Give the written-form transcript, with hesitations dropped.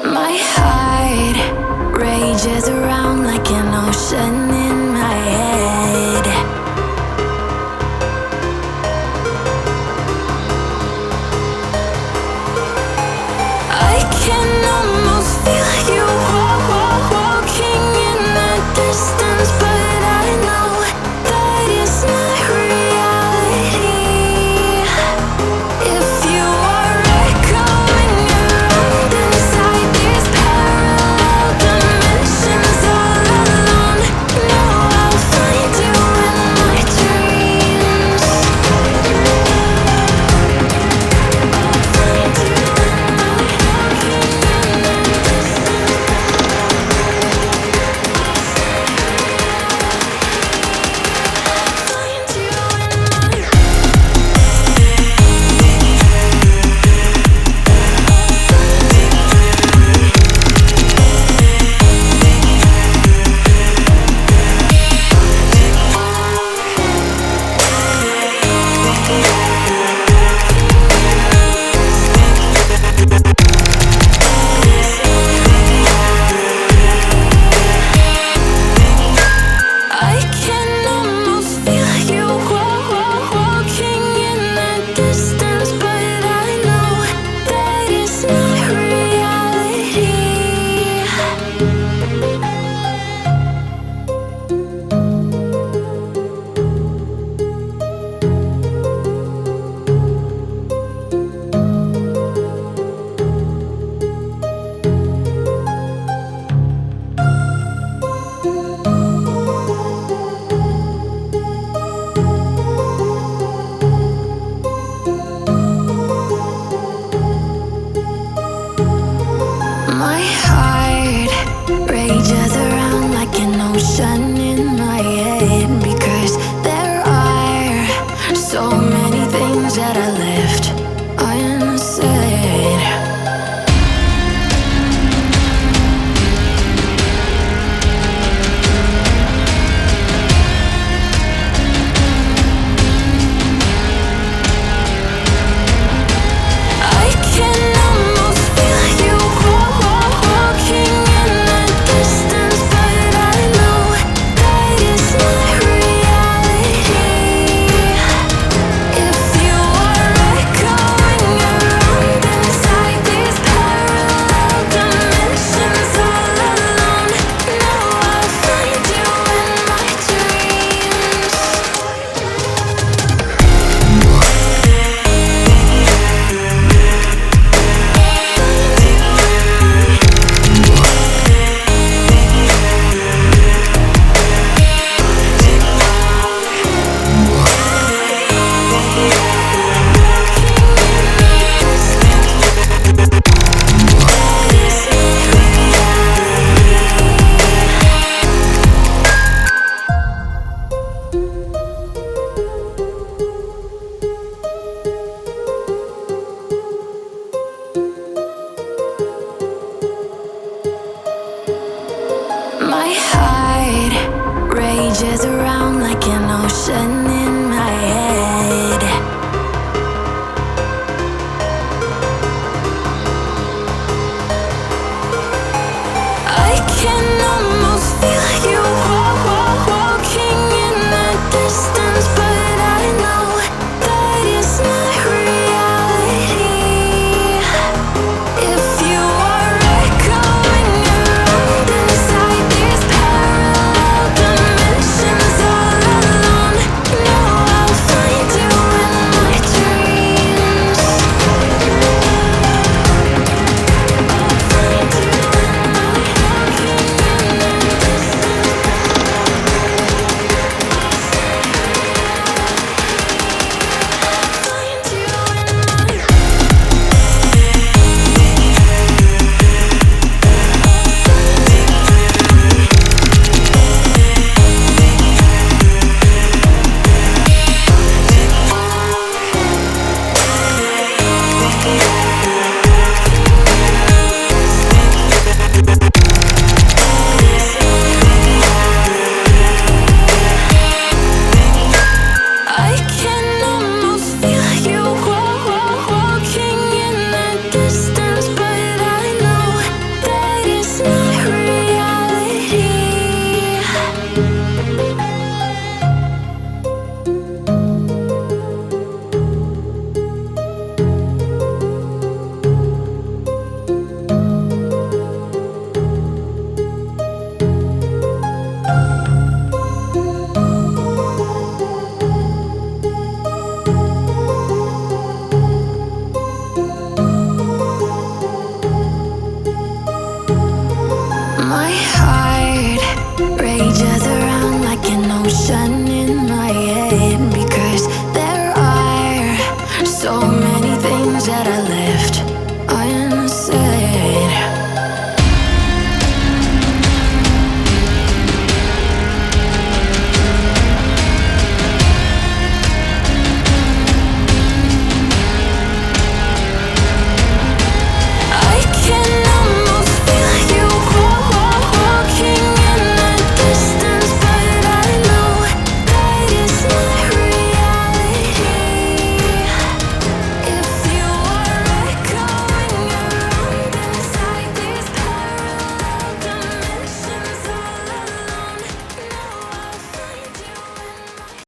My heart rages around like an ocean in my head. I can almost feel you walking in the distance, but I know that it's not reality. If you are echoing around inside these parallel dimensions all alone, know I'll find you in my dreams. I'll find you in my walking in the find you in my I can almost feel you walking in the distance, but I know that it's not reality. My heart rages around like an ocean in my head, because there are so many things that I left unsaid. I can almost feel you walking in the distance, but I know that it's not reality. If you are echoing around inside these parallel dimensions all alone, know I'll find you in my dreams. My heart rages around like an ocean in my head. I can almost feel you walking in the distance, but I know that it's not reality. If you are echoing around inside these parallel dimensions all alone, that I